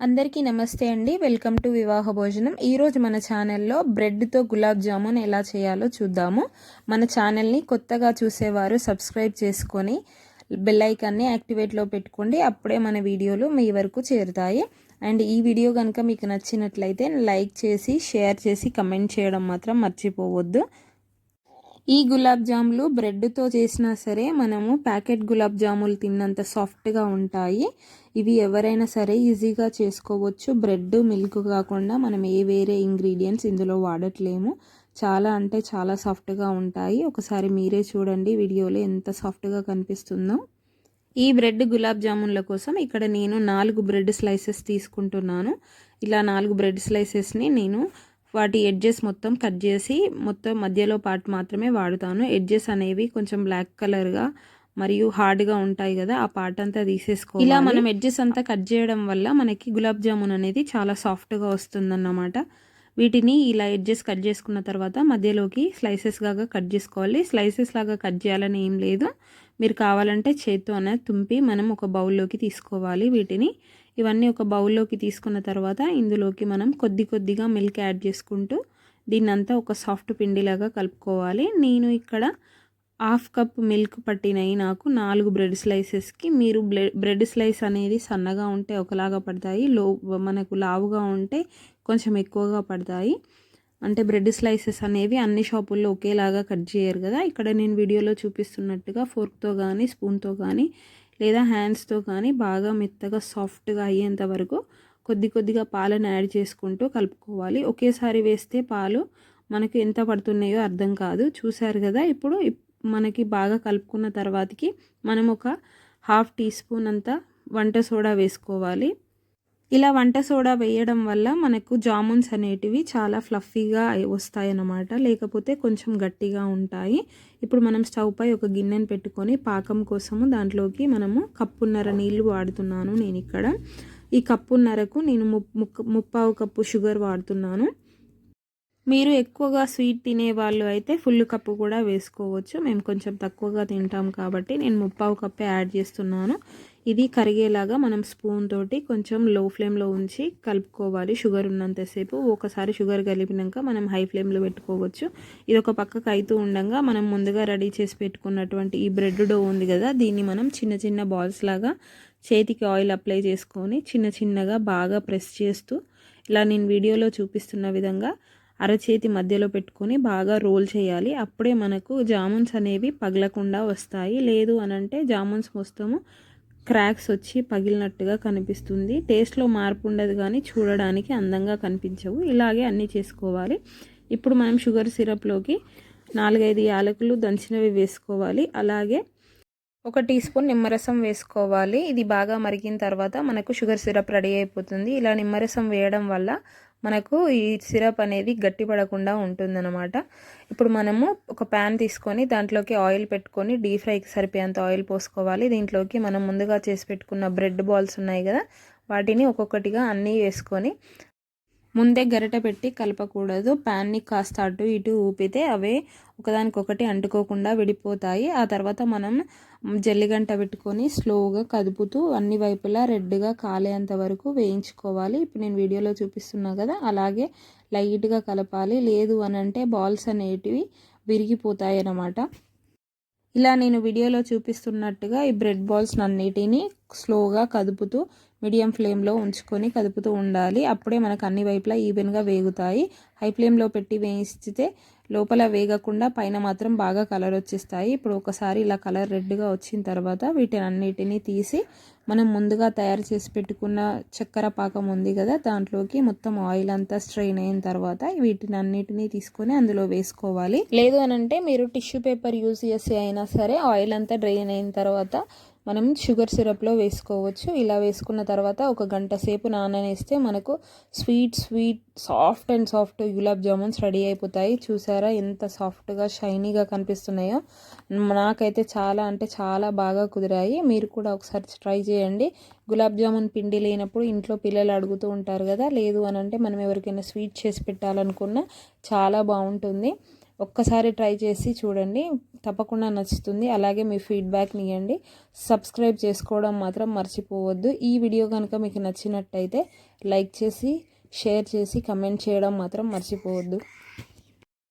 అందరికీ నమస్తే అండి. వెల్కమ్ టు వివాహ భోజనం. ఈరోజు మన ఛానల్లో బ్రెడ్తో గులాబ్ జామున్ ఎలా చేయాలో చూద్దాము. మన ఛానల్ని కొత్తగా చూసేవారు సబ్స్క్రైబ్ చేసుకొని బెల్ ఐకాన్ని యాక్టివేట్లో పెట్టుకోండి. అప్పుడే మన వీడియోలు మీ వరకు చేరుతాయి. అండ్ ఈ వీడియో కనుక మీకు నచ్చినట్లయితే లైక్ చేసి షేర్ చేసి కమెంట్ చేయడం మాత్రం మర్చిపోవద్దు. ఈ గులాబ్ జాములు బ్రెడ్తో చేసినా సరే మనము ప్యాకెట్ గులాబ్ జాములు తిన్నంత సాఫ్ట్గా ఉంటాయి. ఇవి ఎవరైనా సరే ఈజీగా చేసుకోవచ్చు. బ్రెడ్ మిల్క్ కాకుండా మనం వేరే ఇంగ్రీడియంట్స్ ఇందులో వాడట్లేము. చాలా అంటే చాలా సాఫ్ట్గా ఉంటాయి. ఒకసారి మీరే చూడండి వీడియోలో ఎంత సాఫ్ట్గా కనిపిస్తుందో. ఈ బ్రెడ్ గులాబ్ జామున్ల కోసం ఇక్కడ నేను 4 బ్రెడ్ స్లైసెస్ తీసుకుంటున్నాను. ఇలా 4 బ్రెడ్ స్లైసెస్ని నేను వాటి ఎడ్జెస్ మొత్తం కట్ చేసి మొత్తం మధ్యలో పార్ట్ మాత్రమే వాడుతాను. ఎడ్జెస్ అనేవి కొంచెం బ్లాక్ కలర్గా మరియు హార్డ్గా ఉంటాయి కదా, ఆ పార్ట్ అంతా తీసేసుకోవాలి. ఇలా మనం ఎడ్జెస్ అంతా కట్ చేయడం వల్ల మనకి గులాబ్ జామున్ అనేది చాలా సాఫ్ట్గా వస్తుందన్నమాట. వీటిని ఇలా ఎడ్జెస్ కట్ చేసుకున్న తర్వాత మధ్యలోకి స్లైసెస్ లాగా కట్ చేసుకోవాలి. స్లైసెస్ లాగా కట్ చేయాలని ఏం లేదు, మీరు కావాలంటే చేత్తో అనేది తుంపి మనం ఒక బౌల్లోకి తీసుకోవాలి. వీటిని ఇవన్నీ ఒక బౌల్లోకి తీసుకున్న తర్వాత ఇందులోకి మనం కొద్దిగా మిల్క్ యాడ్ చేసుకుంటూ దీన్నంతా ఒక సాఫ్ట్ పిండిలాగా కలుపుకోవాలి. నేను ఇక్కడ 1/2 కప్ మిల్క్ పట్టినాయి నాకు 4 బ్రెడ్ స్లైసెస్కి. మీరు బ్రెడ్ స్లైస్ అనేది సన్నగా ఉంటే ఒకలాగా పడతాయి, మనకు లావుగా ఉంటే కొంచెం ఎక్కువగా పడతాయి. అంటే బ్రెడ్ స్లైసెస్ అనేవి అన్ని షాపుల్లో ఒకేలాగా కట్ చేయరు కదా. ఇక్కడ నేను వీడియోలో చూపిస్తున్నట్టుగా ఫోర్క్తో కానీ స్పూన్తో కానీ లేదా హ్యాండ్స్తో కానీ బాగా మెత్తగా సాఫ్ట్గా అయ్యేంత వరకు కొద్దిగా పాలను యాడ్ చేసుకుంటూ కలుపుకోవాలి. ఒకేసారి వేస్తే పాలు మనకు ఎంత పడుతున్నాయో అర్థం కాదు. చూసారు కదా. ఇప్పుడు మనకి బాగా కలుపుకున్న తర్వాతకి మనం ఒక 1/2 టీ స్పూన్ అంతా వంట సోడా వేసుకోవాలి. ఇలా వంట సోడా వేయడం వల్ల మనకు జామున్స్ అనేటివి చాలా ఫ్లఫీగా వస్తాయన్నమాట, లేకపోతే కొంచెం గట్టిగా ఉంటాయి. ఇప్పుడు మనం స్టవ్ పై ఒక గిన్నెను పెట్టుకొని పాకం కోసము దాంట్లోకి మనము 1.5 కప్పు నీళ్లు వాడుతున్నాను. నేను ఇక్కడ ఈ 1.5 కప్పు నేను 3/4 కప్పు షుగర్ వాడుతున్నాను. మీరు ఎక్కువగా స్వీట్ తినే వాళ్ళు అయితే ఫుల్ కప్పు కూడా వేసుకోవచ్చు. మేము కొంచెం తక్కువగా తింటాం కాబట్టి నేను 3/4 కప్పే యాడ్ చేస్తున్నాను. ఇది కరిగేలాగా మనం స్పూన్ తోటి కొంచెం లో ఫ్లేమ్లో ఉంచి కలుపుకోవాలి షుగర్ ఉన్నంతసేపు. ఒకసారి షుగర్ కలిపినాక మనం హై ఫ్లేమ్లో పెట్టుకోవచ్చు. ఇది ఒక పక్కకు అవుతూ ఉండగా మనం ముందుగా రెడీ చేసి పెట్టుకున్నటువంటి ఈ బ్రెడ్ డో ఉంది కదా, దీన్ని మనం చిన్న బాల్స్ లాగా చేతికి ఆయిల్ అప్లై చేసుకొని చిన్నగా బాగా ప్రెస్ చేస్తూ ఇలా నేను వీడియోలో చూపిస్తున్న విధంగా అరచేతి మధ్యలో పెట్టుకొని బాగా రోల్ చేయాలి. అప్పుడే మనకు జామున్స్ అనేవి పగలకుండా వస్తాయి. లేదు అనంటే జామున్స్ మొత్తము క్రాక్స్ వచ్చి పగిలినట్టుగా కనిపిస్తుంది. టేస్ట్లో మార్పు ఉండదు కానీ చూడడానికి అందంగా కనిపించవు. ఇలాగే అన్నీ చేసుకోవాలి. ఇప్పుడు మనం షుగర్ సిరప్లోకి 4-5 యాలకులు దంచినవి వేసుకోవాలి. అలాగే 1 టీ స్పూన్ నిమ్మరసం వేసుకోవాలి. ఇది బాగా మరిగిన తర్వాత మనకు షుగర్ సిరప్ రెడీ అయిపోతుంది. ఇలా నిమ్మరసం వేయడం వల్ల మనకు ఈ సిరప్ అనేది గట్టిపడకుండా ఉంటుందన్నమాట. ఇప్పుడు మనము ఒక ప్యాన్ తీసుకొని దాంట్లోకి ఆయిల్ పెట్టుకొని డీప్ ఫ్రైకి సరిపోయేంత ఆయిల్ పోసుకోవాలి. దీంట్లోకి మనం ముందుగా చేసి పెట్టుకున్న బ్రెడ్ బాల్స్ ఉన్నాయి కదా, వాటిని ఒక్కొక్కటిగా అన్నీ వేసుకొని ముందే గరిటె పెట్టి కలపకూడదు. ప్యాన్ని కాస్త అటు ఇటు ఊపితే అవే ఒకదానికొకటి అంటుకోకుండా విడిపోతాయి. ఆ తర్వాత మనం జల్లిగంట పెట్టుకొని స్లోగా కదుపుతూ అన్ని వైపులా రెడ్గా కాలేంత వరకు వేయించుకోవాలి. ఇప్పుడు నేను వీడియోలో చూపిస్తున్నా కదా, అలాగే లైట్గా కలపాలి. లేదు అనంటే బాల్స్ అనేటివి విరిగిపోతాయి అన్నమాట. ఇలా నేను వీడియోలో చూపిస్తున్నట్టుగా ఈ బ్రెడ్ బాల్స్ అన్నిటినీ స్లోగా కదుపుతూ మీడియం ఫ్లేమ్లో ఉంచుకొని కదుపుతూ ఉండాలి. అప్పుడే మనకు అన్ని వైపులా ఈవెన్గా వేగుతాయి. హై ఫ్లేమ్లో పెట్టి వేయిస్తే లోపల వేగకుండా పైన మాత్రం బాగా కలర్ వచ్చేస్తాయి. ఇప్పుడు ఒకసారి ఇలా కలర్ రెడ్గా వచ్చిన తర్వాత వీటిని అన్నిటినీ తీసి మనం ముందుగా తయారు చేసి పెట్టుకున్న చక్కెర పాకం ఉంది కదా, దాంట్లోకి మొత్తం ఆయిల్ అంతా స్ట్రెయిన్ అయిన తర్వాత వీటిని అన్నిటినీ తీసుకొని అందులో వేసుకోవాలి. లేదు అనంటే మీరు టిష్యూ పేపర్ యూజ్ చేసి అయినా సరే ఆయిల్ అంతా డ్రైన్ అయిన తర్వాత మనం షుగర్ సిరప్లో వేసుకోవచ్చు. ఇలా వేసుకున్న తర్వాత 1 గంట సేపు నాననేస్తే మనకు sweet soft gulab jamuns ready అయిపోతాయి. చూసారా ఎంత సాఫ్ట్గా షైనీగా కనిపిస్తున్నాయో. నాకైతే చాలా అంటే చాలా బాగా కుదిరాయి. మీరు కూడా ఒకసారి ట్రై చేయండి. గులాబ్ జామున్ పిండి లేనప్పుడు ఇంట్లో పిల్లలు అడుగుతూ ఉంటారు కదా, లేదు అనంటే మనం ఎవరికైనా స్వీట్ చేసి పెట్టాలనుకున్నా చాలా బాగుంటుంది. ఒక్కసారి ట్రై చేసి చూడండి, తప్పకుండా నచ్చుతుంది. అలాగే మీ ఫీడ్బ్యాక్ని ఇవ్వండి. సబ్స్క్రైబ్ చేసుకోవడం మాత్రం మర్చిపోవద్దు. ఈ వీడియో కనుక మీకు నచ్చినట్టయితే లైక్ చేసి, షేర్ చేసి, కమెంట్ చేయడం మాత్రం మర్చిపోవద్దు.